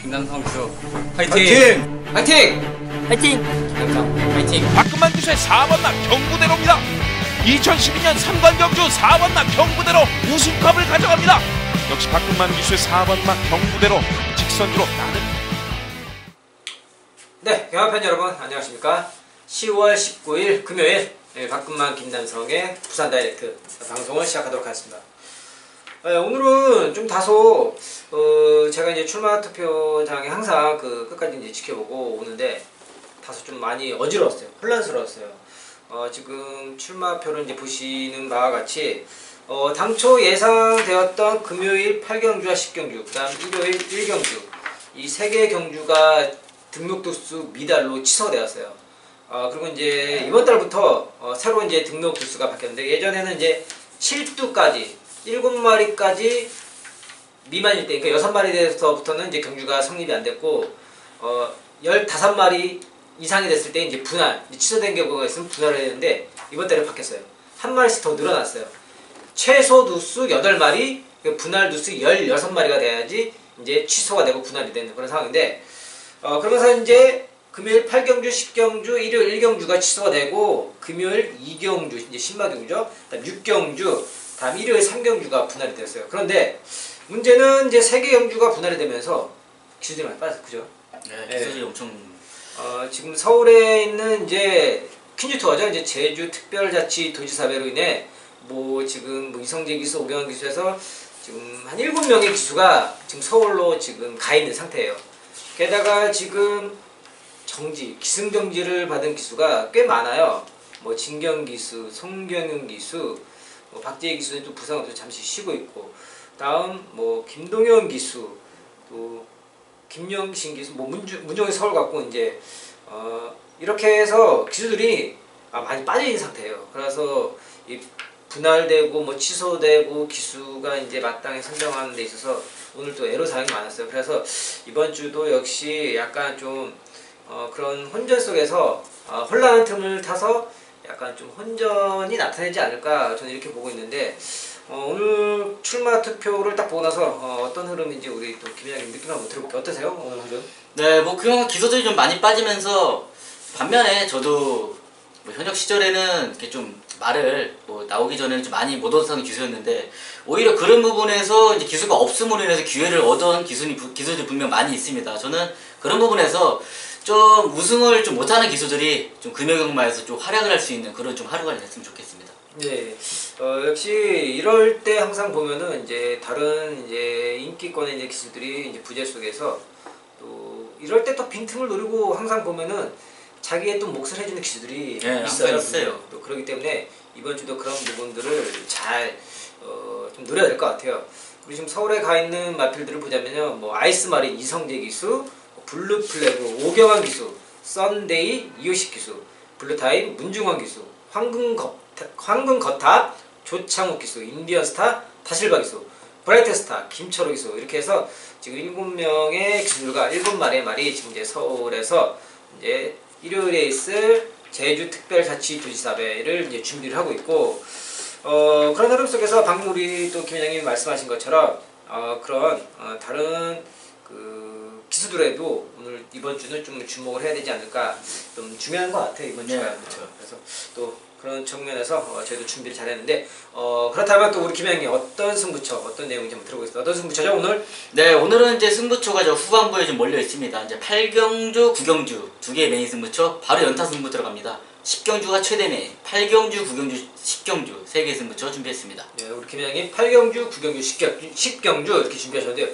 김남성 기수 화이팅! 화이팅! 화이팅! 화이팅! 김남성 화이팅! 박근만 기수의 4번남 경부대로입니다. 2012년 3관 경주 4번남 경부대로 우승컵을 가져갑니다. 역시 박근만 기수의 4번남 경부대로 직선주로 나는. 네, 경합팬 여러분 안녕하십니까? 10월 19일 금요일 박근만 김남성의 부산 다이렉트 방송을 시작하도록 하겠습니다. 오늘은 좀 다소 제가 이제 출마 투표장에 항상 끝까지 이제 지켜보고 오는데 다소 좀 많이 어지러웠어요. 혼란스러웠어요. 지금 출마표를 이제 보시는 바와 같이 당초 예상되었던 금요일 8경주와 10경주, 그 다음 일요일 1경주 이 3개의 경주가 등록 두수 미달로 취소되었어요. 그리고 이제 이번 달부터 새로 이제 등록 두수가 바뀌었는데 예전에는 이제 7두까지 7마리까지 미만일 때, 그러니까 6마리에서부터는 이제 경주가 성립이 안 됐고 15마리 이상이 됐을 때 이제 분할, 취소된 경우가 있으면 분할을 해야 되는데 이번 달에 바뀌었어요. 한 마리씩 더 늘어났어요. 최소 두수 8마리, 분할 두수 16마리가 돼야지 이제 취소가 되고 분할이 되는 그런 상황인데 그러면서 이제 금요일 8경주, 10경주, 일요일 1경주가 취소가 되고 금요일 2경주, 이제 신마경주죠. 그다음 6경주, 다음 일요일 3경주가 분할이 됐어요. 그런데 문제는 이제 3개 경주가 분할이 되면서 기수들이 많이 빠졌어요. 그죠? 네, 기수들이 엄청 지금 서울에 있는 이제 퀸즈 투어죠. 이제 제주 특별자치도지사회로 인해 지금 이성재 기수, 오경환 기수에서 지금 한 7명의 기수가 지금 서울로 지금 가 있는 상태예요. 게다가 지금 기승정지를 받은 기수가 꽤 많아요. 진경 기수, 송경윤 기수, 박재희 기수는 또 부상으로 잠시 쉬고 있고, 다음 김동현 기수, 또 김영신 기수, 문종이 서울 갔고 이제 이렇게 해서 기수들이 많이 빠져 있는 상태예요. 그래서 이 분할되고 취소되고 기수가 이제 마땅히 선정하는 데 있어서 오늘 또 애로사항이 많았어요. 그래서 이번 주도 역시 약간 좀 그런 혼전 속에서 혼란한 틈을 타서 약간 좀 혼전이 나타내지 않을까 저는 이렇게 보고 있는데 오늘 출마 투표를 딱 보고 나서 어떤 흐름인지 우리 또 김 회장님 느낌 한번 들어볼게요. 어떠세요? 오늘 흐름? 네, 그런 기수들이 좀 많이 빠지면서 반면에 저도 현역 시절에는 이렇게 좀 말을 나오기 전에는 좀 많이 못 얻었던 기수였는데 오히려 그런 부분에서 이제 기수가 없음으로 인해서 기회를 얻은 기수들이 분명 많이 있습니다. 저는 그런 부분에서 좀 우승을 좀 못하는 기수들이 좀 금요경마에서 좀 활약을 할 수 있는 그런 좀 하루가 됐으면 좋겠습니다. 네, 역시 이럴 때 항상 보면은 이제 다른 이제 인기권의 이제 기수들이 이제 부재 속에서 또 이럴 때 또 빈틈을 노리고 항상 보면은 자기의 또 몫을 해주는 기수들이 있어요. 또 그렇기 때문에 이번 주도 그런 부분들을 잘 좀 노려야 될 것 같아요. 우리 지금 서울에 가 있는 마필들을 보자면요, 아이스마린 이성재 기수, 블루플래그 오경환 기수, 썬데이 이효식 기수, 블루타임 문중환 기수, 황금거탑 조창욱 기수, 인디언스타 다실바 기수, 브라이트스타 김철호 기수, 이렇게 해서 지금 7명의 기수들과 7마리의 말이 지금 이제 서울에서 이제 일요일에 있을 제주특별자치도지사회를 이제 준비를 하고 있고, 그런 흐름 속에서 방금 우리 또 김 회장님이 말씀하신 것처럼 그런 다른 기수들에도 오늘 이번 주는 좀 주목을 해야 되지 않을까, 좀 중요한 것 같아요 이번 주가. 그렇죠. 그래서 또 그런 측면에서 저희도 준비를 잘했는데 그렇다면 또 우리 김 회장님 어떤 승부처, 어떤 내용인지 한번 들어보겠습니다. 어떤 승부처죠 오늘? 네, 오늘은 이제 승부처가 후반부에 좀 몰려 있습니다. 이제 8경주, 9경주 두 개의 메인 승부처 바로 연타 승부 들어갑니다. 10경주가 최대 메인, 8경주, 9경주, 10경주 세 개의 승부처 준비했습니다. 네, 우리 김 회장님 8경주, 9경주, 10경주 이렇게 준비하셨는데요.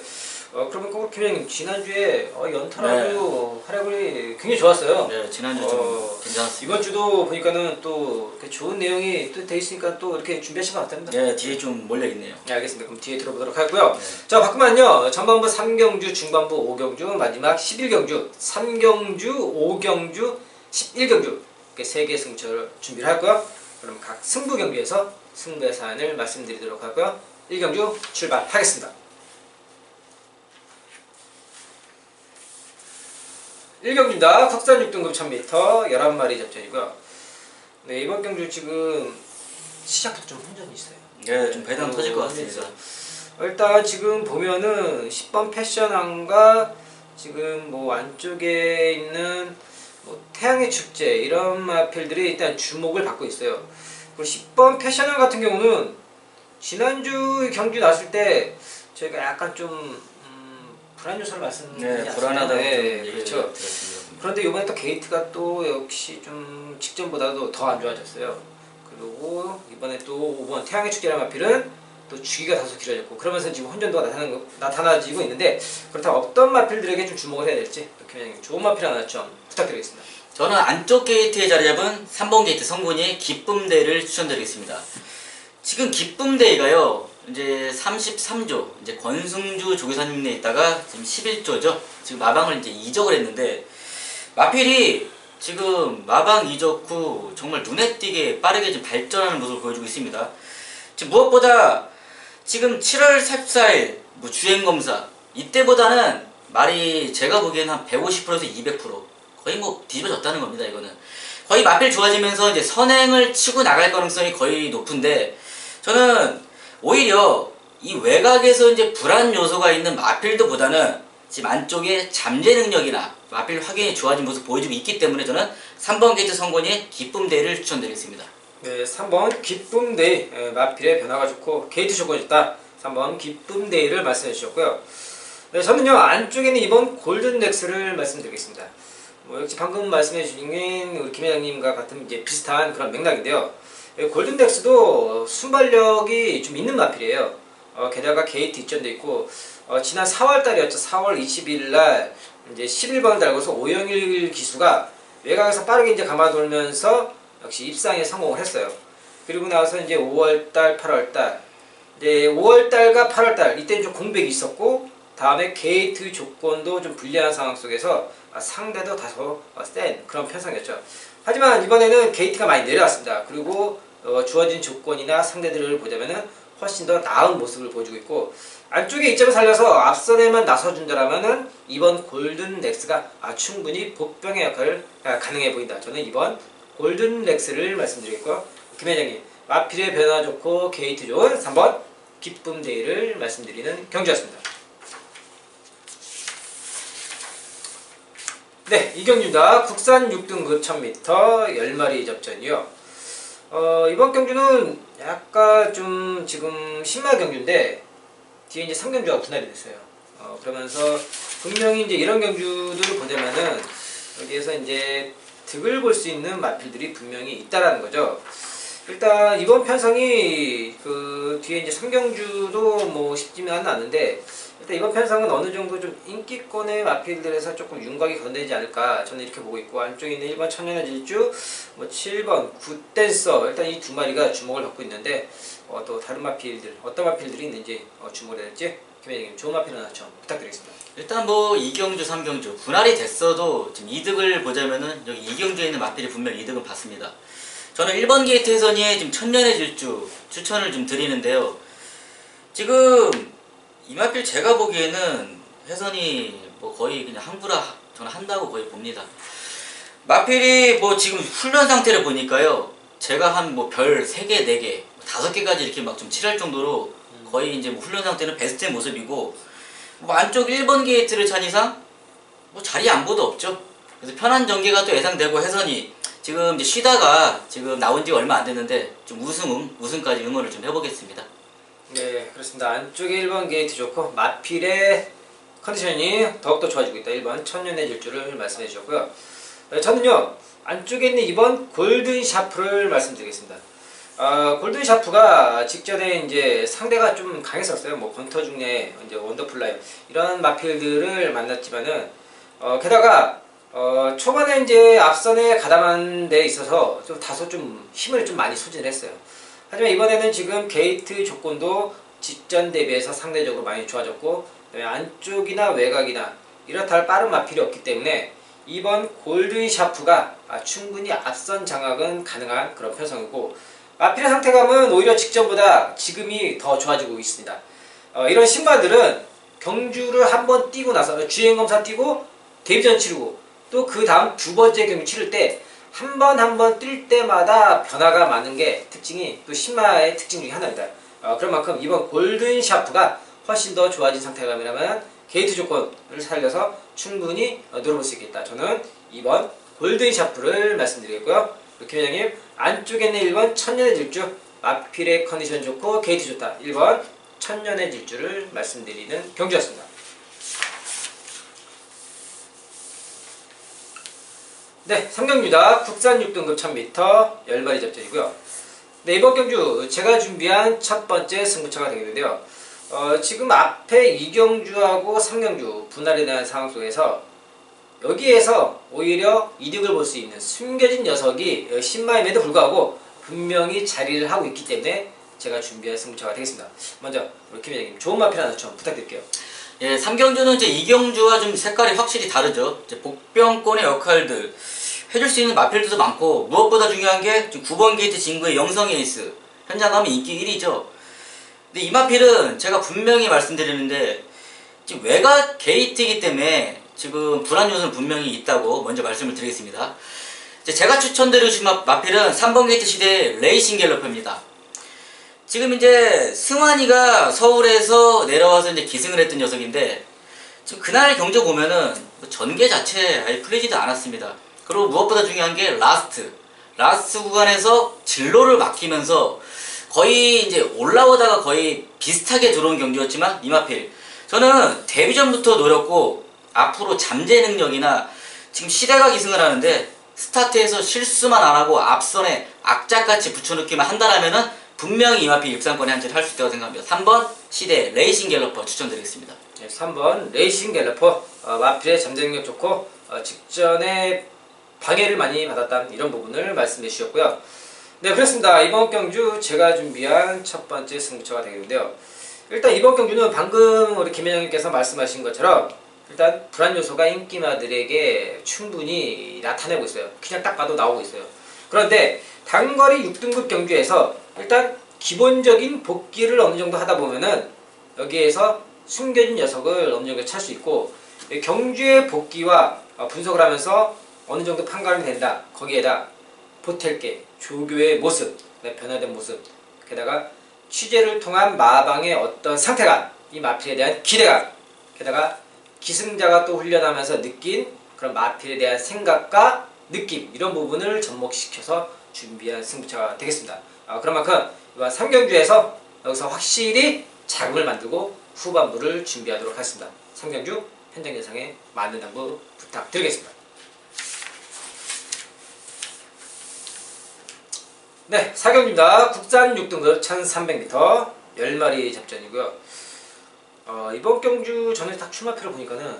그러면 우리 김 회장님 지난주에 연타라도 활약이 굉장히 좋았어요. 네, 지난주 좀 괜찮았습니다. 이번 주도 보니까는 또 좋은 내용이 또 돼 있으니까 또 이렇게 준비하신 것 같습니다. 네, 뒤에 좀 몰려 있네요. 네, 알겠습니다. 그럼 뒤에 들어보도록 하고요. 네. 자, 바꾸면요, 전반부 3경주, 중반부 5경주, 마지막 11경주, 3경주, 5경주, 11경주 이렇게 3개의 승부처를 준비를 하고요. 그럼 각 승부 경기에서 승부의 사안을 말씀드리도록 하고요. 1경주 출발하겠습니다. 1경주입니다. 국산 6등급 1000m 11마리 접전이고요. 네, 이번 경주 지금 시작부터 좀 혼전이 있어요. 네, 좀 배당 터질 것 같습니다. 일단 지금 보면은 10번 패션왕과 지금 뭐 안쪽에 있는 뭐 태양의 축제 이런 마필들이 일단 주목을 받고 있어요. 그리고 10번 패셔널 같은 경우는 지난주 경주 나왔을 때 저희가 약간 좀 불안 요소를 말씀드리지 않았나요? 불안하다고 네, 좀 그렇죠. 들었습니다. 그런데 이번에 또 게이트가 또 역시 좀 직전보다도 더 안 좋아졌어요. 그리고 이번에 또 5번 태양의 축제라는 마필은 또 주기가 다소 길어졌고, 그러면서 지금 혼전도가 나타나지고 있는데, 그렇다면 어떤 마필들에게 좀 주목을 해야 될지 김회장님 좋은 마필 하나 좀 부탁드리겠습니다. 저는 안쪽 게이트에 자리 잡은 3번 게이트 성군이 기쁨대를 추천드리겠습니다. 지금 기쁨대가요 이제 33조, 이제 권승주 조교사님네 있다가 지금 11조죠. 지금 마방을 이제 이적을 했는데, 마필이 지금 마방 이적 후 정말 눈에 띄게 빠르게 지금 발전하는 모습을 보여주고 있습니다. 지금 무엇보다 지금 7월 14일 뭐 주행검사 이때보다는 말이 제가 보기에는 한 150%에서 200% 거의 뭐 뒤집어졌다는 겁니다. 이거는 거의 마필 좋아지면서 이제 선행을 치고 나갈 가능성이 거의 높은데, 저는 오히려 이 외곽에서 이제 불안 요소가 있는 마필드보다는 지금 안쪽에 잠재 능력이나 마필 확연히 좋아진 모습 보여주고 있기 때문에 저는 3번 게이트 성군이 기쁨대를 추천드리겠습니다. 네, 3번 기쁨데이, 마필의 변화가 좋고 게이트 조건이 좋다. 3번 기쁨데이를 말씀해 주셨고요. 네, 저는요 안쪽에 있는 이번 골든넥스를 말씀드리겠습니다. 뭐 역시 방금 말씀해 주신 우리 김 회장님과 같은 이제 비슷한 그런 맥락인데요. 골든넥스도 순발력이 좀 있는 마필이에요. 게다가 게이트 입점돼 있고, 지난 4월달이었죠. 4월 20일 날 이제 11번을 달고서 501 기수가 외곽에서 빠르게 이제 감아 돌면서 역시 입상에 성공을 했어요. 그리고 나서 이제 5월달, 8월달, 이제 5월달과 8월달 이때는 좀 공백이 있었고, 다음에 게이트 조건도 좀 불리한 상황 속에서 상대도 다소 센 그런 편성이었죠. 하지만 이번에는 게이트가 많이 내려왔습니다. 그리고 주어진 조건이나 상대들을 보자면은 훨씬 더 나은 모습을 보여주고 있고, 안쪽에 이점을 살려서 앞선에만 나서준다라면은 이번 골든렉스가 충분히 복병의 역할을 가능해 보인다. 저는 이번 골든렉스를 말씀드리겠고요. 김 회장님, 마필의 변화 좋고 게이트 좋은 3번 기쁨데이를 말씀드리는 경주였습니다. 네, 이 경주입니다. 국산 6등급 1000m 10마리 접전이요. 이번 경주는 약간 좀 지금 신마 경주인데 뒤에 이제 3경주가 분할이 됐어요. 그러면서 분명히 이제 이런 경주들을 보자면은 여기에서 이제 득을 볼 수 있는 마필들이 분명히 있다라는 거죠. 일단 이번 편성이 그 뒤에 이제 3경주도 뭐 쉽지는 않은데, 일단 이번 편성은 어느 정도 좀 인기권의 마필들에서 조금 윤곽이 건드리지 않을까 저는 이렇게 보고 있고, 안쪽에 있는 1번 천년의 질주, 뭐 7번 굿댄서, 일단 이 두 마리가 주목을 받고 있는데, 또 다른 마필들 어떤 마필들이 있는지 주목을 해야 될지 김 회장님 좋은 마필 하나 좀 부탁드리겠습니다. 일단 뭐 2경주, 3경주 분할이 됐어도 지금 이득을 보자면은 여기 2경주에 있는 마필이 분명 이득은 받습니다. 저는 1번 게이트 해선이의 지금 천년의 질주 추천을 좀 드리는데요. 지금 이 마필 제가 보기에는 해선이 뭐 거의 그냥 항구라 저는 한다고 거의 봅니다. 마필이 뭐 지금 훈련 상태를 보니까요, 제가 한 뭐 별 3개, 4개, 5개까지 이렇게 막 좀 칠할 정도로 거의 이제 뭐 훈련 상태는 베스트의 모습이고, 뭐 안쪽 1번 게이트를 찬 이상 뭐 자리 양보도 없죠. 그래서 편한 전개가 또 예상되고, 해선이 지금 이제 쉬다가 지금 나온 지 얼마 안 됐는데 좀 우승까지 응원을 좀 해보겠습니다. 네, 그렇습니다. 안쪽에 1번 게이트 좋고 마필의 컨디션이 더욱더 좋아지고 있다. 1번 천년의 질주를 말씀해 주셨고요. 네, 저는요 안쪽에 있는 2번 골든 샤프를 말씀드리겠습니다. 골든 샤프가 직전에 이제 상대가 좀 강했었어요. 뭐 권터 중에 이제 원더풀라이 이런 마필들을 만났지만은 게다가 초반에 이제 앞선에 가담한 데 있어서 좀 다소 좀 힘을 좀 많이 소진했어요. 하지만 이번에는 지금 게이트 조건도 직전 대비해서 상대적으로 많이 좋아졌고, 안쪽이나 외곽이나 이렇다 할 빠른 마필이 없기 때문에 이번 골든 샤프가 충분히 앞선 장악은 가능한 그런 편성이고, 마필의 상태감은 오히려 직전보다 지금이 더 좋아지고 있습니다. 이런 신마들은 경주를 한번 뛰고 나서 주행검사 뛰고 데뷔전 치르고 또 그 다음 두 번째 경기 치를 때 한 번 뛸 때마다 변화가 많은 게 특징이 또 신마의 특징 중에 하나입니다. 그런 만큼 이번 골든 샤프가 훨씬 더 좋아진 상태감이라면 게이트 조건을 살려서 충분히 노려볼 수 있겠다. 저는 2번 골든 샤프를 말씀드리겠고요. 김 회장님, 안쪽에 있는 1번 천년의 질주, 마필의 컨디션 좋고 게이트 좋다. 1번 천년의 질주를 말씀드리는 경주였습니다. 네, 3경주다. 국산 6등급 1000m 10마리 접전이고요. 네, 이번 경주 제가 준비한 첫 번째 승부처가 되겠는데요. 지금 앞에 2경주하고 3경주 분할에 대한 상황 속에서 여기에서 오히려 이득을 볼 수 있는 숨겨진 녀석이 신마임에도 불구하고 분명히 자리를 하고 있기 때문에 제가 준비한 승부처가 되겠습니다. 먼저 우리 김 회장님 좋은 마필 하나 좀 부탁드릴게요. 예, 3경주는 이제 2경주와 좀 색깔이 확실히 다르죠. 이제 복병권의 역할들 해줄 수 있는 마필들도 많고, 무엇보다 중요한 게 9번 게이트 진구의 영성 에이스, 현장 가면 인기 1위죠. 근데 이 마필은 제가 분명히 말씀드리는데 지금 외곽 게이트이기 때문에 지금 불안 요소는 분명히 있다고 먼저 말씀을 드리겠습니다. 제가 추천드리고 싶은 마필은 3번 게이트 시대의 레이싱 갤러퍼입니다. 지금 이제 승환이가 서울에서 내려와서 이제 기승을 했던 녀석인데, 지금 그날 경주 보면은 전개 자체 아예 풀리지도 않았습니다. 그리고 무엇보다 중요한 게 라스트 구간에서 진로를 막히면서 거의 이제 올라오다가 거의 비슷하게 들어온 경주였지만, 이 마필 저는 데뷔 전부터 노렸고 앞으로 잠재 능력이나 지금 시대가 기승을 하는데 스타트에서 실수만 안 하고 앞선에 악착같이 붙여넣기만 한다라면은 분명히 이 마필 입상권에 한 자리 할 수 있다고 생각합니다. 3번 시대 레이싱 갤러퍼 추천드리겠습니다. 네, 3번 레이싱 갤러퍼, 마필의 잠재 능력 좋고 직전에 방해를 많이 받았다는 이런 부분을 말씀해 주셨고요. 네, 그렇습니다. 이번 경주 제가 준비한 첫 번째 승부처가 되겠는데요. 일단 이번 경주는 방금 우리 김 회장님께서 말씀하신 것처럼 일단 불안 요소가 인기마들에게 충분히 나타내고 있어요. 그냥 딱 봐도 나오고 있어요. 그런데 단거리 6등급 경주에서 일단 기본적인 복귀를 어느 정도 하다 보면은 여기에서 숨겨진 녀석을 어느 정도 찾을 수 있고, 경주의 복귀와 분석을 하면서 어느 정도 판가름이 된다. 거기에다 보탤게 조교의 모습, 변화된 모습, 게다가 취재를 통한 마방의 어떤 상태감, 이 마필에 대한 기대감, 게다가 기승자가 또 훈련하면서 느낀 그런 마필에 대한 생각과 느낌, 이런 부분을 접목시켜서 준비한 승부처가 되겠습니다. 그런 만큼 이번 3경주에서 여기서 확실히 자금을 만들고 후반부를 준비하도록 하겠습니다. 3경주 현장 예상에 많은 당부 부탁드리겠습니다. 네, 4경주입니다. 국산 6등급 1300m 10마리 접전이고요. 이번 경주 전에 딱 출마표를 보니까는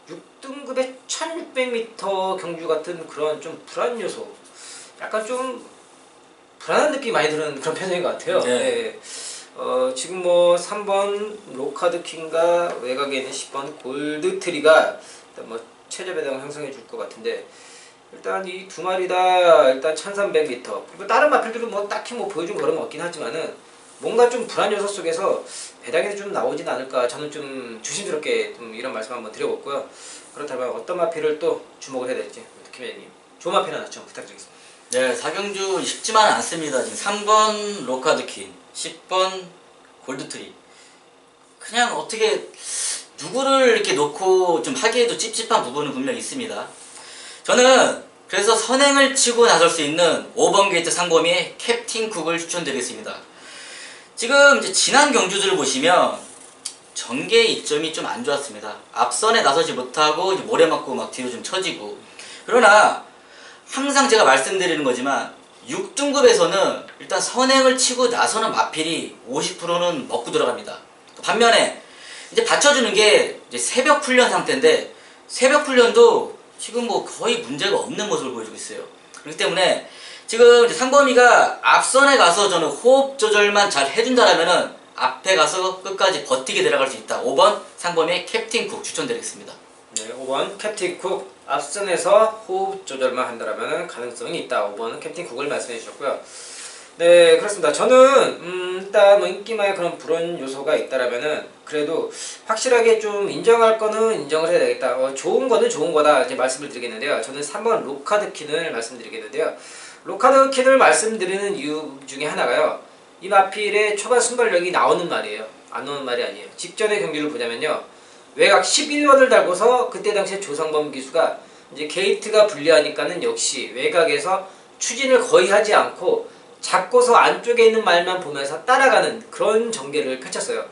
6등급의 1600m 경주 같은 그런 좀 불안 요소, 약간 좀 불안한 느낌이 많이 드는 그런 편인 것 같아요. 네. 네. 지금 뭐 3번 로카드 킹과 외곽에 있는 10번 골드 트리가 일단 뭐 최저 배당을 형성해 줄 것 같은데, 일단 이 두 마리 다 일단 1300m, 그리고 다른 마필들은 뭐 딱히 뭐 보여준 거는 없긴 하지만은 뭔가 좀 불안 요소 속에서 배당이 좀 나오진 않을까, 저는 좀 조심스럽게 좀 이런 말씀 한번 드려봤고요. 그렇다면 어떤 마필을 또 주목을 해야 될지 김 회장님 좋은 마필 하나 좀 부탁드리겠습니다. 네, 4경주 쉽지만은 않습니다. 지금 3번 로카드킨, 10번 골드트리, 그냥 어떻게 누구를 이렇게 놓고 좀 하기에도 찝찝한 부분은 분명히 있습니다. 저는 그래서 선행을 치고 나설 수 있는 5번 게이트 상범이의 캡틴 쿡을 추천드리겠습니다. 지금 이제 지난 경주들을 보시면 전개 이점이 좀 안 좋았습니다. 앞선에 나서지 못하고 이제 모래 맞고 막 뒤로 좀 처지고. 그러나 항상 제가 말씀드리는 거지만 6등급에서는 일단 선행을 치고 나서는 마필이 50%는 먹고 들어갑니다. 반면에 이제 받쳐주는 게 이제 새벽 훈련 상태인데, 새벽 훈련도 지금 뭐 거의 문제가 없는 모습을 보여주고 있어요. 그렇기 때문에 지금 이제 상범이가 앞선에 가서 저는 호흡 조절만 잘 해준다라면은 앞에 가서 끝까지 버티게 내려갈 수 있다. 5번 상범이의 캡틴 쿡 추천드리겠습니다. 네, 5번 캡틴 쿡, 앞선에서 호흡 조절만 한다라면 가능성이 있다. 5번은 캡틴 쿡을 말씀해 주셨고요. 네, 그렇습니다. 저는 일단 뭐 인기마의 그런 불안 요소가 있다라면은 그래도 확실하게 좀 인정할 거는 인정을 해야 되겠다. 좋은 거는 좋은 거다 이제 말씀을 드리겠는데요. 저는 3번 로카드킨을 말씀드리겠는데요. 로카드킨을 말씀드리는 이유 중에 하나가요, 이 마필의 초반 순발력이 나오는 말이에요. 안 나오는 말이 아니에요. 직전의 경기를 보자면요, 외곽 11번을 달고서 그때 당시에 조상범 기수가 이제 게이트가 불리하니까는 역시 외곽에서 추진을 거의 하지 않고 잡고서 안쪽에 있는 말만 보면서 따라가는 그런 전개를 펼쳤어요.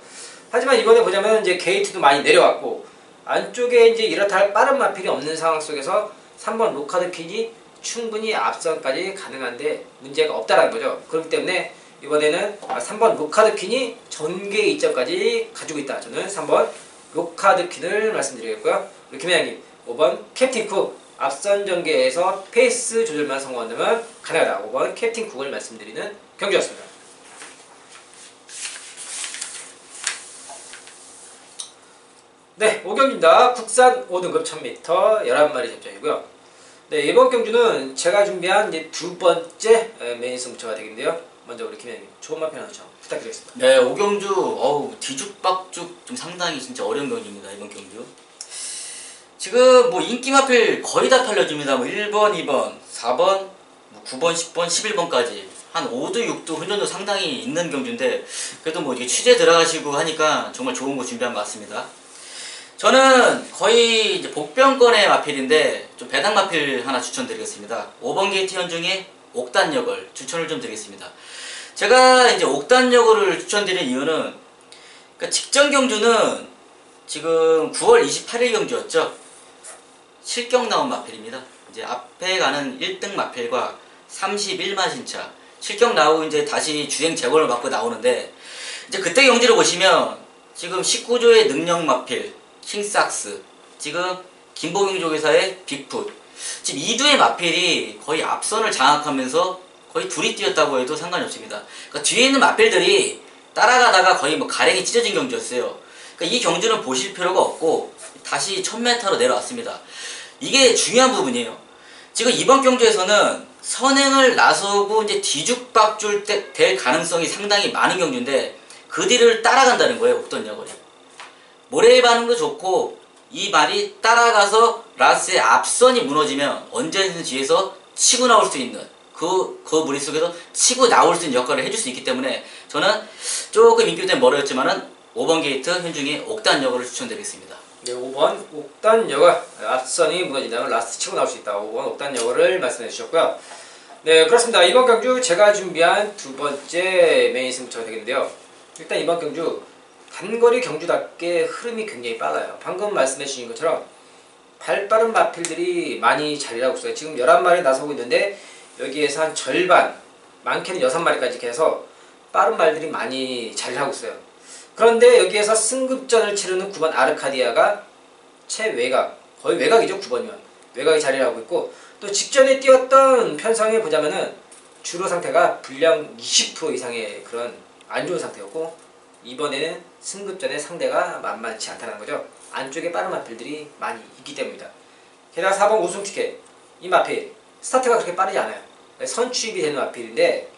하지만 이번에 보자면 이제 게이트도 많이 내려왔고 안쪽에 이제 이렇다 할 빠른 마필이 없는 상황 속에서 3번 로카드 퀸이 충분히 앞선까지 가능한데 문제가 없다라는 거죠. 그렇기 때문에 이번에는 3번 로카드 퀸이 전개 이점까지 가지고 있다. 저는 3번 로카드 퀸을 말씀드리겠고요. 우리 김회장님 5번 캡틴 쿡 앞선 전개에서 페이스 조절만 성공한다면 가능하다. 5번 캡틴 쿡을 말씀드리는 경기였습니다. 네, 5경기입니다. 국산 5등급 1000m 11마리 접전이고요. 네, 이번 경주는 제가 준비한 이제 두 번째 메인 승부처가 되겠는데요. 먼저 우리 김현님 좋은 마필 하나 부탁드리겠습니다. 네, 오경주 뒤죽박죽 좀 상당히 진짜 어려운 경주입니다. 이번 경주. 지금 뭐 인기 마필 거의 다 팔려집니다. 뭐 1번, 2번, 4번, 뭐 9번, 10번, 11번까지 한 5도, 6도 훈련도 상당히 있는 경주인데 그래도 뭐 이게 취재 들어가시고 하니까 정말 좋은 거 준비한 것 같습니다. 저는 거의 이제 복병권의 마필인데 좀 배당 마필 하나 추천드리겠습니다. 5번 게이트 현중의 옥단여걸 추천을 좀 드리겠습니다. 제가 이제 옥단여걸을 추천드린 이유는 그러니까 직전 경주는 지금 9월 28일 경주였죠. 실격 나온 마필입니다. 이제 앞에 가는 1등 마필과 31만 신차 실격 나오고 이제 다시 주행 재고를 받고 나오는데 이제 그때 경주를 보시면 지금 19조의 능력 마필 킹삭스, 지금 김보경조교사의 빅풋, 지금 2두의 마필이 거의 앞선을 장악하면서 거의 둘이 뛰었다고 해도 상관이 없습니다. 그러니까 뒤에 있는 마필들이 따라가다가 거의 뭐 가랭이 찢어진 경주였어요. 그러니까 이 경주는 보실 필요가 없고 다시 1000m로 내려왔습니다. 이게 중요한 부분이에요. 지금 이번 경주에서는 선행을 나서고 이제 뒤죽박죽 될 가능성이 상당히 많은 경주인데 그 뒤를 따라간다는 거예요. 옥던여걸이. 모래의 반응도 좋고 이 말이 따라가서 라스의 앞선이 무너지면 언제든 뒤에서 치고 나올 수 있는 그 무리 속에서 치고 나올 수 있는 역할을 해줄 수 있기 때문에 저는 조금 인기된 멀어졌지만은 5번 게이트 현중의 옥단여걸을 추천드리겠습니다. 네, 5번 옥단여걸 앞선이 무너진다면 라스트 치고 나올 수 있다. 5번 옥단여걸을 말씀해 주셨고요. 네, 그렇습니다. 이번 경주 제가 준비한 두 번째 메인 승부처가 되겠는데요. 일단 이번 경주 단거리 경주답게 흐름이 굉장히 빨라요. 방금 말씀해 주신 것처럼 발빠른 마필들이 많이 자리를 하고 있어요. 지금 11마리 나서고 있는데 여기에서 한 절반, 많게는 6마리까지 해서 빠른 말들이 많이 자리를 하고 있어요. 그런데 여기에서 승급전을 치르는 9번 아르카디아가 최외곽, 거의 외곽이죠. 9번이면 외곽이 자리를 하고 있고 또 직전에 뛰었던 편성에 보자면은 주로 상태가 불량 20% 이상의 그런 안 좋은 상태였고 이번에는 승급전의 상대가 만만치 않다는 거죠. 안쪽에 빠른 마필들이 많이 있기 때문입니다. 게다가 4번 우승 티켓 이 마필 스타트가 그렇게 빠르지 않아요. 선취입이 되는 마필인데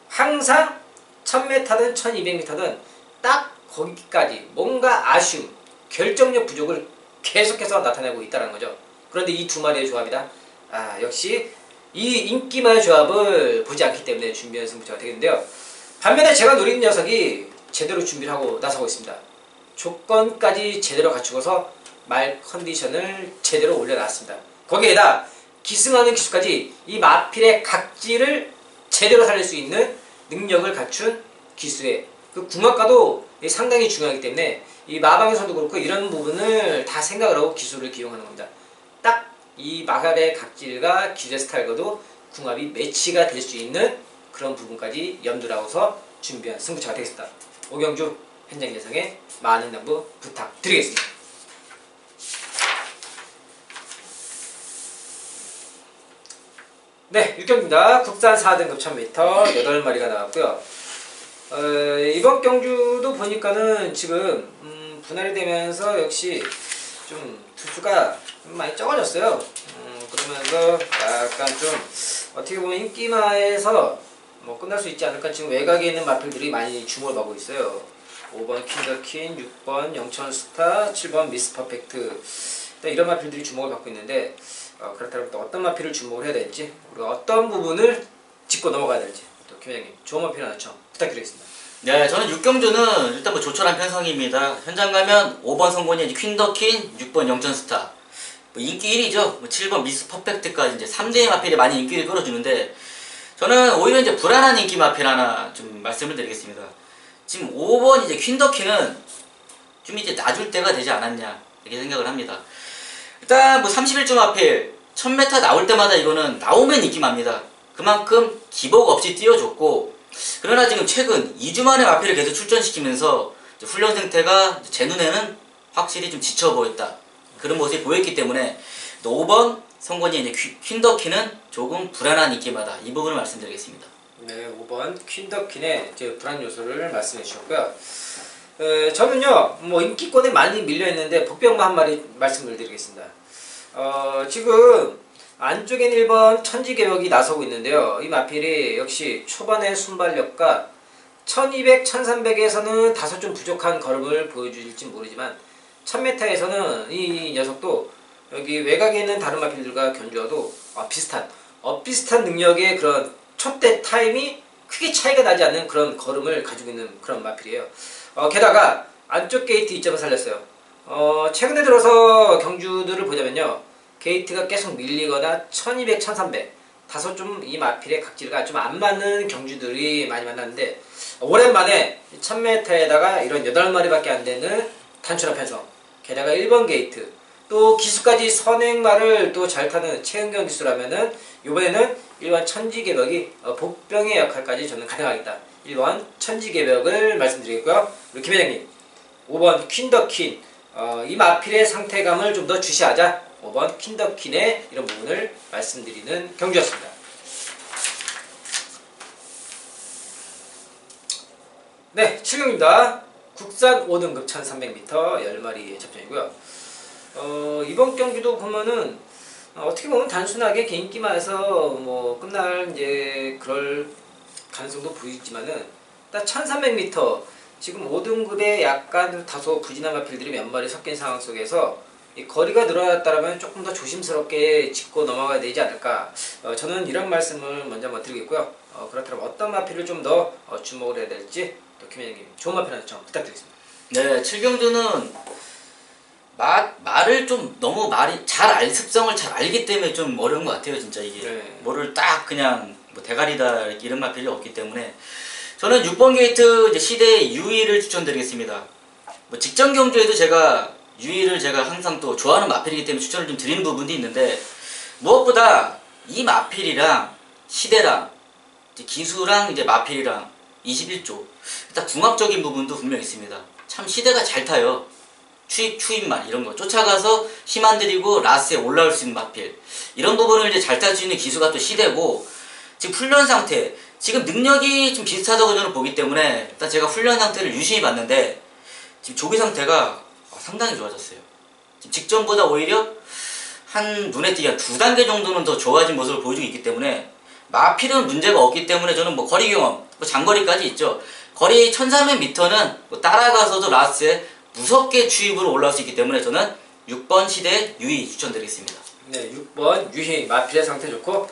항상 1000m든 1200m든 딱 거기까지 뭔가 아쉬움, 결정력 부족을 계속해서 나타내고 있다는 거죠. 그런데 이 두 마리의 조합이다. 역시 이 인기마의 조합을 보지 않기 때문에 준비한 승부처가 되겠는데요. 반면에 제가 노리는 녀석이 제대로 준비를 하고 나서고 있습니다. 조건까지 제대로 갖추고서 말 컨디션을 제대로 올려놨습니다. 거기에다 기승하는 기수까지 이 마필의 각질을 제대로 살릴 수 있는 능력을 갖춘 기수의 그 궁합과도 상당히 중요하기 때문에 이 마방에서도 그렇고 이런 부분을 다 생각을 하고 기수를 기용하는 겁니다. 딱 이 마갈의 각질과 기수의 스타일과도 궁합이 매치가 될 수 있는 그런 부분까지 염두를 하고서 준비한 승부처가 되겠습니다. 오경주 현장 예상에 많은 양보 부탁드리겠습니다. 네, 6경기입니다. 국산 4등급 1000m 8마리가 나왔고요. 이번 경주도 보니까는 지금 분할이 되면서 역시 좀 투수가 많이 적어졌어요. 그러면서 약간 좀 어떻게 보면 인기마에서 뭐 끝날 수 있지 않을까. 지금 외곽에 있는 마필들이 많이 주목을 받고 있어요. 5번 킹더킨, 6번 영천스타, 7번 미스퍼펙트 이런 마필들이 주목을 받고 있는데 그렇다면 또 어떤 마필을 주목을 해야 될지 우리가 어떤 부분을 짚고 넘어가야 될지 또 김회장님 좋은 마필 하나 좀 부탁드리겠습니다. 네, 저는 6경주는 일단 뭐 조촐한 편성입니다. 현장 가면 5번 성곤이 이제 퀸더킨, 6번 영천스타. 뭐 인기 1위죠. 뭐 7번 미스 퍼펙트까지 이제 3대의 마필이 많이 인기를 끌어주는데, 저는 오히려 이제 불안한 인기 마필 하나 좀 말씀을 드리겠습니다. 지금 5번 이제 퀸더킨은 좀 이제 놔줄 때가 되지 않았냐, 이렇게 생각을 합니다. 일단 뭐 31주 마필, 1000m 나올 때마다 이거는 나오면 인기맙니다. 그만큼 기복 없이 뛰어줬고, 그러나 지금 최근 2주 만에 마필을 계속 출전시키면서 훈련 상태가 제 눈에는 확실히 좀 지쳐 보였다. 그런 모습이 보였기 때문에 5번 성곤이 이제 퀸더킨은 조금 불안한 인기마다, 이 부분을 말씀드리겠습니다. 네, 5번 퀸더킨의 이제 불안 요소를 말씀해 주셨고요. 저는요, 뭐 인기권에 많이 밀려 있는데 복병마 한 마리 말씀을 드리겠습니다. 지금 안쪽엔 1번 천지개벽이 나서고 있는데요. 이 마필이 역시 초반의 순발력과 1200, 1300에서는 다소 좀 부족한 걸음을 보여줄지 모르지만 1000m에서는 이 녀석도 여기 외곽에 있는 다른 마필들과 견주어도 비슷한 능력의 그런 첫대 타임이 크게 차이가 나지 않는 그런 걸음을 가지고 있는 그런 마필이에요. 게다가 안쪽 게이트 2점을 살렸어요. 최근에 들어서 경주들을 보자면요, 게이트가 계속 밀리거나 1200, 1300 다소 좀 이 마필의 각질과 좀 안 맞는 경주들이 많이 만났는데, 오랜만에 1000m에다가 이런 8마리밖에 안 되는 단순한 편성, 게다가 1번 게이트, 또 기수까지 선행마를 또 잘 타는 최은경 기수라면은 이번에는 1번 천지개벽이 복병의 역할까지 저는 가능하겠다. 1번 천지개벽을 말씀드리겠고요. 우리 김 회장님, 5번 퀸더킨, 이 마필의 상태감을 좀 더 주시하자 5번 퀸더킨의 이런 부분을 말씀드리는 경주였습니다. 네, 7경입니다. 국산 5등급 1300m 10마리의 접전이고요. 이번 경기도 보면은 어떻게 보면 단순하게 개인기만 해서 뭐 끝날 이제 그럴 가능성도 보이지만은 딱 1300m 지금 5등급에 약간 다소 부진한 마필들이 몇 마리 섞인 상황 속에서 이 거리가 늘어났다면 조금 더 조심스럽게 짚고 넘어가야 되지 않을까. 저는 이런 말씀을 먼저 한번 드리겠고요. 그렇다면 어떤 마필을 좀 더 주목을 해야 될지 또 김 회장님 좋은 마필 하나 좀 부탁드리겠습니다. 네, 7경주는 말을 좀 너무 습성을 잘 알기 때문에 좀 어려운 것 같아요, 진짜 이게. 네. 뭐를 딱 그냥 뭐 대가리다 이런 마필이 없기 때문에 저는 6번 게이트 이제 시대 유이를 추천드리겠습니다. 뭐 직전 경주에도 제가 유이를 제가 항상 또 좋아하는 마필이기 때문에 추천을 좀 드리는 부분도 있는데, 무엇보다 이 마필이랑 시대랑 이제 기수랑 이제 마필이랑 21조 일단 궁합적인 부분도 분명히 있습니다. 참 시대가 잘 타요. 추입만 이런 거 쫓아가서 힘 안 들이고 라스에 올라올 수 있는 마필, 이런 부분을 이제 잘 탈 수 있는 기수가 또 시대고, 지금 훈련 상태 지금 능력이 좀 비슷하다고 저는 보기 때문에 일단 제가 훈련 상태를 유심히 봤는데 지금 조기 상태가 상당히 좋아졌어요. 지금 직전보다 오히려 한 눈에 띄게 한 2단계 정도는 더 좋아진 모습을 보여주고 있기 때문에 마필은 문제가 없기 때문에 저는 뭐 거리 경험, 뭐 장거리까지 있죠. 거리 1300m는 뭐 따라가서도 라스에 무섭게 추입으로 올라올 수 있기 때문에 저는 6번 시대 유이 추천드리겠습니다. 네, 6번 유희 마필의 상태 좋고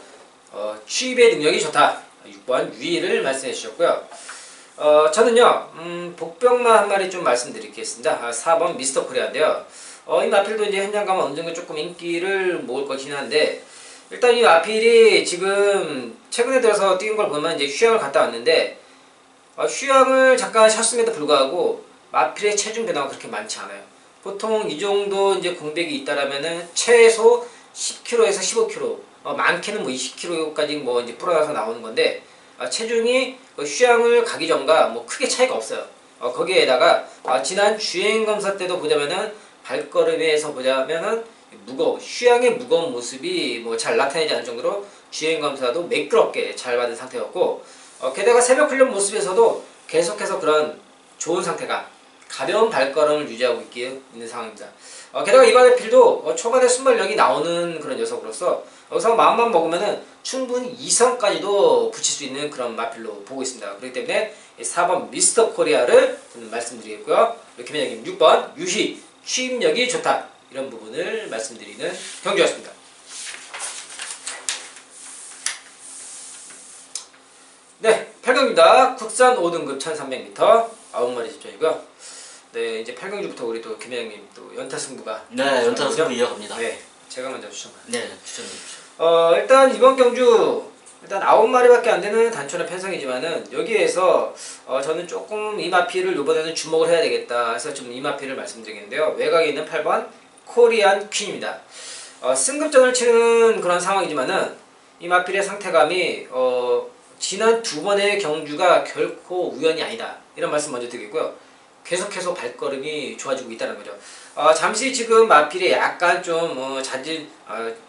추입의 능력이 좋다. 6번 유희를 말씀해 주셨고요. 저는요 복병마 한 마리 좀 말씀드리겠습니다. 4번 미스터 코리아인데요. 이 마필도 이제 현장 가면 어느 정도 조금 인기를 모을 것이긴 한데, 일단 이 마필이 지금 최근에 들어서 뛰는 걸 보면 이제 휴양을 갔다 왔는데, 휴양을 잠깐 쉬었음에도 불구하고 마필의 체중 변화가 그렇게 많지 않아요. 보통 이 정도 이제 공백이 있다라면은 최소 10kg에서 15kg, 많게는 뭐 20kg까지 뭐 이제 불어나서 나오는 건데, 체중이 휴양을 가기 전과 뭐 크게 차이가 없어요. 거기에다가 지난 주행 검사 때도 보자면은 발걸음에서 보자면은 휴양의 무거운 모습이 뭐 잘 나타내지 않을 정도로 주행 검사도 매끄럽게 잘 받은 상태였고, 게다가 새벽 훈련 모습에서도 계속해서 그런 좋은 상태가 가벼운 발걸음을 유지하고 있는 상황입니다. 게다가 이 마필도 초반에 순발력이 나오는 그런 녀석으로서 여기서 마음만 먹으면은 충분히 2선까지도 붙일 수 있는 그런 마필로 보고 있습니다. 그렇기 때문에 4번 미스터 코리아를 저는 말씀드리겠고요. 김 회장님 6번 유희 취입력이 좋다, 이런 부분을 말씀드리는 경주였습니다. 네, 8경입니다. 9경주입니다. 국산 5등급 1300m 9마리 집전이고요. 네, 이제 8경주부터 우리 또 김회장님 또 연타 승부가. 네, 연타로 승부 이어갑니다. 네, 제가 먼저 추천합니다. 네, 추천해 주십시오. 일단 이번 경주 일단 9마리밖에 안 되는 단촌의 편성이지만은 여기에서 저는 조금 이 마피를 이번에는 주목을 해야 되겠다 해서 좀 이 마피를 말씀드리겠는데요. 외곽에 있는 8번 코리안 퀸입니다. 승급전을 치는 그런 상황이지만은 이 마필의 상태감이 지난 두 번의 경주가 결코 우연이 아니다 이런 말씀 먼저 드리겠고요. 계속해서 발걸음이 좋아지고 있다는 거죠. 잠시 지금 마필이 약간 좀 자질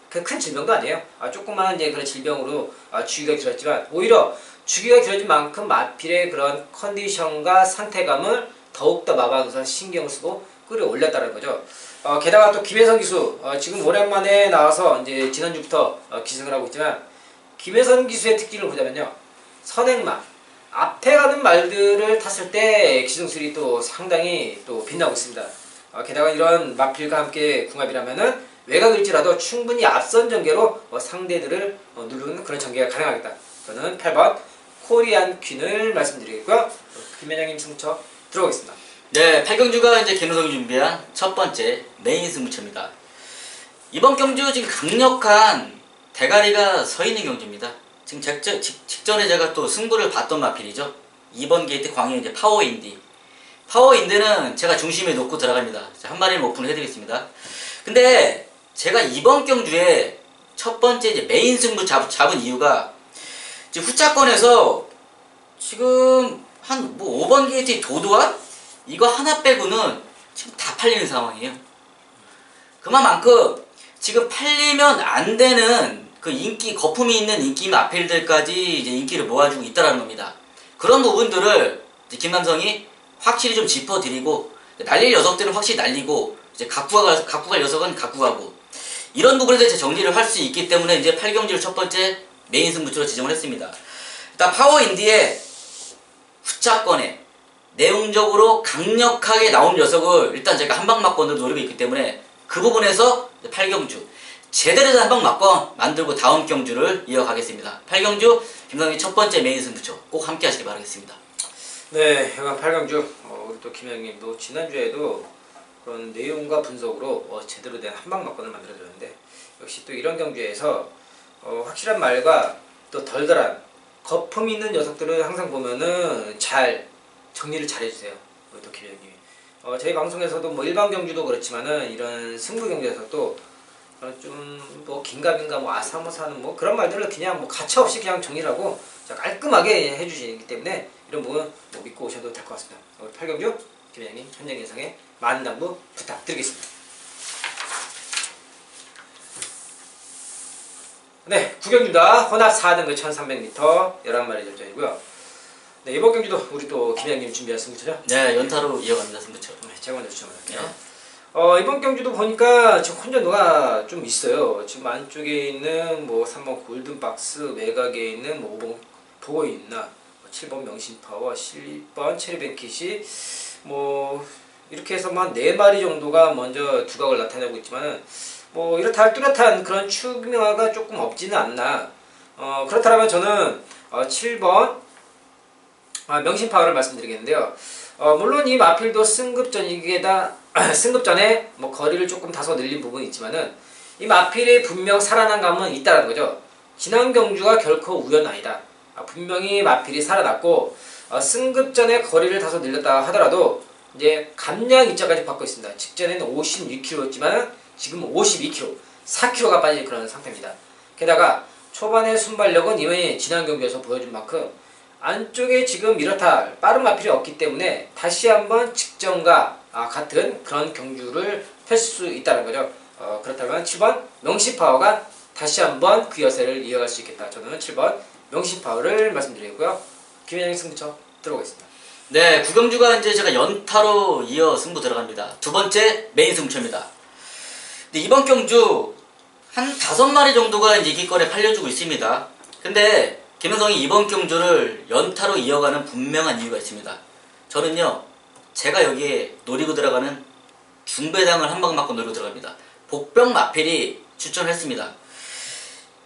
큰 질병도 아니에요. 조그마한 이제 그런 질병으로 주기가 길었지만 오히려 주기가 길어진 만큼 마필의 그런 컨디션과 상태감을 더욱더 마방에서 신경을 쓰고 끌어올렸다는 거죠. 게다가 또 김혜선 기수 지금 오랜만에 나와서 이제 지난주부터 기승을 하고 있지만 김혜선 기수의 특징을 보자면요. 선행마 앞에 가는 말들을 탔을 때 기승술이 또 상당히 또 빛나고 있습니다. 게다가 이런 마필과 함께 궁합이라면은 외곽일지라도 충분히 앞선 전개로 상대들을 누르는 그런 전개가 가능하겠다. 저는 8번 코리안 퀸을 말씀드리겠고요. 김회장님 승처 들어오겠습니다. 네, 8경주가 이제 김우성이 준비한 첫 번째 메인 승부처입니다. 이번 경주 지금 강력한 대가리가 서 있는 경주입니다. 지금 직전에 제가 또 승부를 봤던 마필이죠. 2번 게이트 광해 이제 파워인디. 파워인디는 제가 중심에 놓고 들어갑니다. 한 마리는 오픈을 해드리겠습니다. 근데 제가 이번 경주에 첫 번째 이제 메인 승부 잡은 이유가 지금 후차권에서 지금 한 뭐 5번 게이트 도도한 이거 하나 빼고는 지금 다 팔리는 상황이에요. 그만큼 지금 팔리면 안 되는 그 인기, 거품이 있는 인기 마필들까지 이제 인기를 모아주고 있다는 겁니다. 그런 부분들을 이제 김남성이 확실히 좀 짚어드리고, 날릴 녀석들은 확실히 날리고, 이제 갖고 갈 녀석은 갖고 가고, 이런 부분에 대해서 정리를 할 수 있기 때문에 이제 8경주를 첫 번째 메인 승부처로 지정을 했습니다. 일단 파워인디의 후차권에 내용적으로 강력하게 나온 녀석을 일단 제가 한방막권으로 노리고 있기 때문에 그 부분에서 8경주 제대로 된 한방막권 만들고 다음 경주를 이어가겠습니다. 8경주 김성희 첫 번째 메인 승부처 꼭 함께 하시기 바라겠습니다. 네, 이번 8경주 우리 또 김영님도 지난주에도 그런 내용과 분석으로 제대로 된 한방막권을 만들어드렸는데 역시 또 이런 경주에서 확실한 말과 또 덜덜한 거품 있는 녀석들을 항상 보면은 잘 정리를 잘 해주세요. 우리 또 김영님이 저희 방송에서도 뭐 일반 경주도 그렇지만은 이런 승부 경주에서도 좀 뭐 긴가민가 뭐 아사모사는 뭐 그런 말들을 그냥 뭐 가차 없이 그냥 정리를 하고 깔끔하게 해주시기 때문에 이런 부분 뭐 믿고 오셔도 될 것 같습니다. 8경주 김회장님 현장 예상에 많은 당부 부탁드리겠습니다. 네, 9경주입니다. 혼합 4등급 1300m 11마리 접전이고요. 네, 이번 경주도 우리 또 김회장님 준비한 승부처죠? 네, 연타로 이어갑니다. 승부처. 네, 제가 먼저 추천할게요. 네. 이번 경주도 보니까 지금 혼자 누가 좀 있어요. 지금 안쪽에 있는 뭐 3번 골든박스, 외곽에 있는 뭐 5번 보고 있나, 7번 명신파워, 12번 체리뱅킷이 뭐 이렇게 해서 한 4마리 정도가 먼저 두각을 나타내고 있지만은 뭐 이렇다 할 뚜렷한 그런 추명화가 조금 없지는 않나. 그렇다면 저는 7번 명신파워를 말씀드리겠는데요. 물론 이 마필도 승급전에 뭐 거리를 조금 다소 늘린 부분이 있지만은 이 마필의 분명 살아난 감은 있다는 거죠. 지난 경주가 결코 우연 아니다. 분명히 마필이 살아났고 승급전에 거리를 다소 늘렸다 하더라도 이제 감량 입자까지 받고 있습니다. 직전에는 56kg였지만 지금 52kg, 4kg가 빠진 그런 상태입니다. 게다가 초반의 순발력은 이미 지난 경기에서 보여준 만큼 안쪽에 지금 이렇다 빠른 마필이 없기 때문에 다시 한번 직전과 같은 그런 경주를 펼 수 있다는 거죠. 그렇다면 7번 명신파워가 다시 한번 그 여세를 이어갈 수 있겠다. 저는 7번 명신파워를 말씀드리고요. 김혜장님 승부처 들어오겠습니다. 네, 9경주가 이제 제가 연타로 이어 승부 들어갑니다. 두 번째 메인 승부처입니다. 근데 이번 경주 한 5마리 정도가 이제 이기권에 팔려주고 있습니다. 근데 김은성이 이번 경주를 연타로 이어가는 분명한 이유가 있습니다. 저는요, 제가 여기에 노리고 들어가는 중배당을 한 방 맞고 노리고 들어갑니다. 복병 마필이 추천했습니다.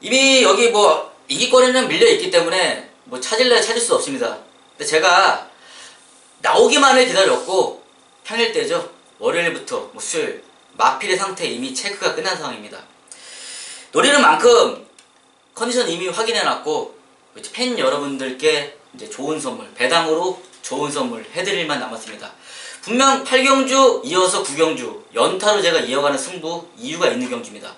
이미 여기 뭐 이기권에는 밀려있기 때문에 뭐 찾을 수 없습니다. 근데 제가 나오기만을 기다렸고 평일 때죠. 월요일부터 뭐 수요일 마필의 상태 이미 체크가 끝난 상황입니다. 노리는 만큼 컨디션 이미 확인해놨고 이제 팬 여러분들께 이제 좋은 선물, 배당으로 좋은 선물 해드릴만 남았습니다. 분명 8경주 이어서 9경주 연타로 제가 이어가는 승부 이유가 있는 경주입니다.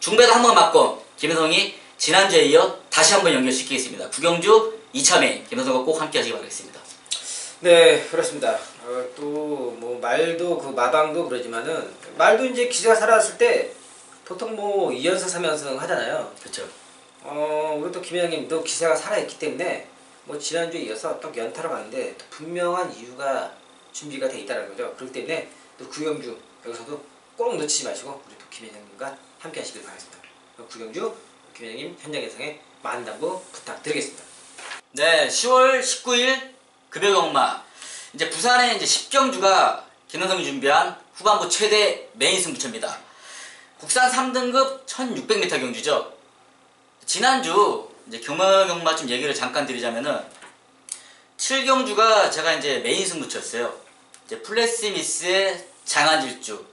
중배당 한번 맞고 김현성이 지난주에 이어 다시 한번 연결시키겠습니다. 9경주 2차 메인 김현성과 꼭 함께 하시기 바라겠습니다. 네, 그렇습니다. 또 뭐 말도 그 마방도 그러지만은 말도 이제 기세가 살아났을 때 보통 뭐 2연승 3연승 하잖아요. 그렇죠. 우리 또 김현영님도 기세가 살아있기 때문에 뭐 지난주에 이어서 또 연타로 가는데 또 분명한 이유가 준비가 돼 있다는 거죠. 그렇기 때문에 또 9경주 여기서도 꼭 놓치지 마시고 우리 또 김현영님과 함께 하시길 바라겠습니다. 9경주 김현영님 현장 예상에 만담부 부탁드리겠습니다. 네, 10월 19일 급여경마 이제 부산의 이제 10경주가 김현성이 준비한 후반부 최대 메인 승부처입니다. 국산 3등급 1600m 경주죠. 지난주 이제 경마 좀 얘기를 잠깐 드리자면은 7경주가 제가 이제 메인 승부처였어요. 이제 플래시미스의 장안질주,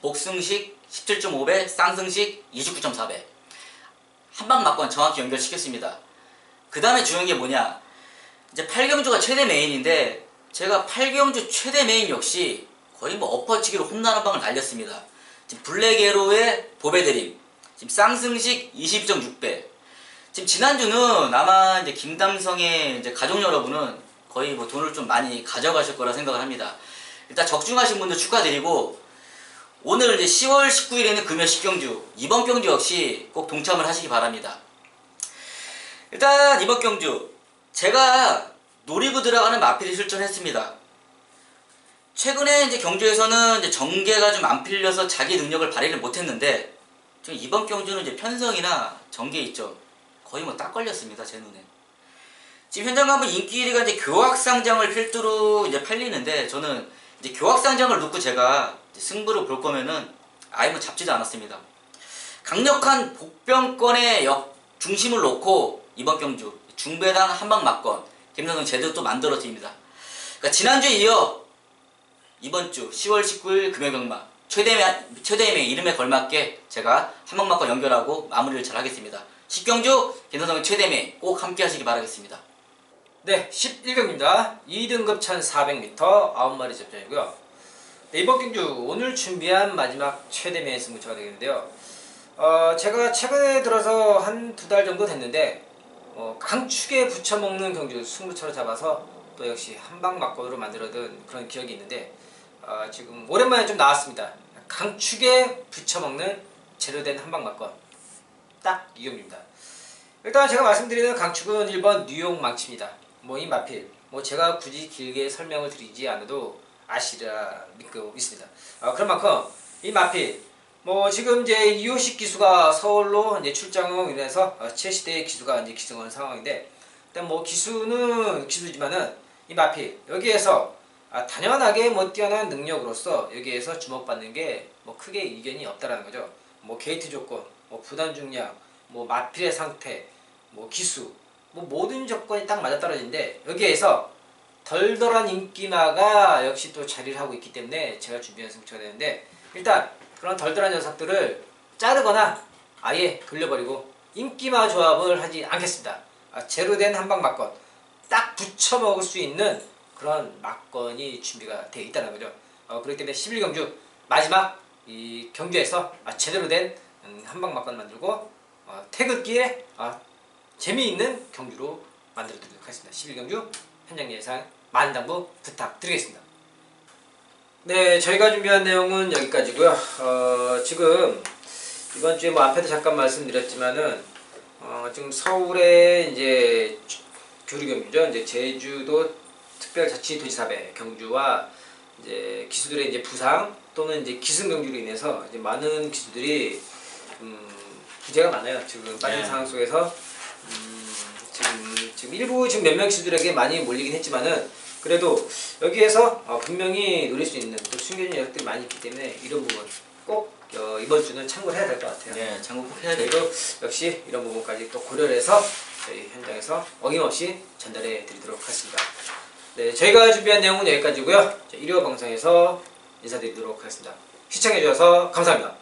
복승식 17.5배, 쌍승식 29.4배 한방 맞고 정확히 연결시켰습니다. 그 다음에 중요한 게 뭐냐, 이제 8경주가 최대 메인인데 제가 8경주 최대 메인 역시 거의 뭐 엎어치기로 홈런 한 방을 날렸습니다. 지금 블랙에로의 보배드림, 지금 쌍승식 22.6배. 지금 지난주는 아마 이제 김담성의 이제 가족 여러분은 거의 뭐 돈을 좀 많이 가져가실 거라 생각을 합니다. 일단 적중하신 분들 축하드리고, 오늘 이제 10월 19일에는 금요 10경주, 이번 경주 역시 꼭 동참을 하시기 바랍니다. 일단 이번 경주 제가 노리고 들어가는 마필이 출전했습니다. 최근에 이제 경주에서는 이제 정계가 좀 안 필려서 자기 능력을 발휘를 못했는데 지금 이번 경주는 이제 편성이나 정계 있죠. 거의 뭐 딱 걸렸습니다, 제 눈에. 지금 현장 가면 인기 1위가 이제 교학상장을 필두로 이제 팔리는데 저는 이제 교학상장을 놓고 제가 이제 승부를 볼 거면은 아예 뭐 잡지도 않았습니다. 강력한 복병권의 중심을 놓고 이번 경주 중배당 한방 맞건 김현성 제대로 또 만들어집니다. 그러니까 지난주에 이어 이번 주 10월 19일 금요경마 최대의 이름에 걸맞게 제가 한방 맞건 연결하고 마무리를 잘 하겠습니다. 10경주 김현성의 최대의 꼭 함께 하시기 바라겠습니다. 네, 11경기입니다. 2등급 1400m 9마리 접전이고요. 네, 이번 경주 오늘 준비한 마지막 최대 메인 승부처가 되겠는데요. 제가 최근에 들어서 한 2달 정도 됐는데 강축에 붙여먹는 경주 승부처로 잡아서 또 역시 한방 막권으로 만들어둔 그런 기억이 있는데 지금 오랜만에 좀 나왔습니다. 강축에 붙여먹는 재료된 한방 막권 딱 이 경주입니다. 일단 제가 말씀드리는 강축은 1번 뉴욕 망치입니다. 뭐 이 마필 제가 굳이 길게 설명을 드리지 않아도 아시리라 믿고 있습니다. 그런 만큼 이 마필 지금 이제 이호식 기수가 서울로 이제 출장으로 인해서 최시대의 기수가 이제 기승한 상황인데, 일단 기수는 기수지만은 이 마필 여기에서 당연하게 뛰어난 능력으로서 여기에서 주목받는 게 크게 이견이 없다라는 거죠. 게이트 조건, 부단 중량, 마필의 상태, 기수, 모든 조건이 딱 맞아떨어지는데 여기에서 덜덜한 인기마가 역시 또 자리를 하고 있기 때문에 제가 준비한 승부처가 되는데, 일단 그런 덜덜한 녀석들을 자르거나 아예 돌려버리고 인기마 조합을 하지 않겠습니다. 제로된 한방 막건 딱 붙여 먹을 수 있는 그런 막건이 준비가 되어 있다는 거죠. 그렇기 때문에 11경주 마지막 이 경주에서 제대로 된 한방 막건 만들고 태극기에 재미있는 경주로 만들어 드리도록 하겠습니다. 11경주 현장 예상 만담부 부탁드리겠습니다. 네, 저희가 준비한 내용은 여기까지고요. 지금 이번 주에 앞에도 잠깐 말씀드렸지만은 지금 서울에 이제 교류경주죠. 이제 제주도 특별자치도지사회 경주와 이제 기수들의 이제 부상 또는 이제 기승 경주로 인해서 이제 많은 기수들이 부재가 많아요. 지금 빠진 상황 속에서 지금 일부 지금 몇몇 기수들에게 많이 몰리긴 했지만은. 그래도 여기에서 분명히 노릴 수 있는 또 숨겨진 녀석들이 많이 있기 때문에 이런 부분 꼭 이번 주는 참고를 해야 될 것 같아요. 네, 참고 꼭 해야 돼요. 저희도 역시 이런 부분까지 또 고려를 해서 저희 현장에서 어김없이 전달해 드리도록 하겠습니다. 네, 저희가 준비한 내용은 여기까지고요. 일요 방송에서 인사드리도록 하겠습니다. 시청해주셔서 감사합니다.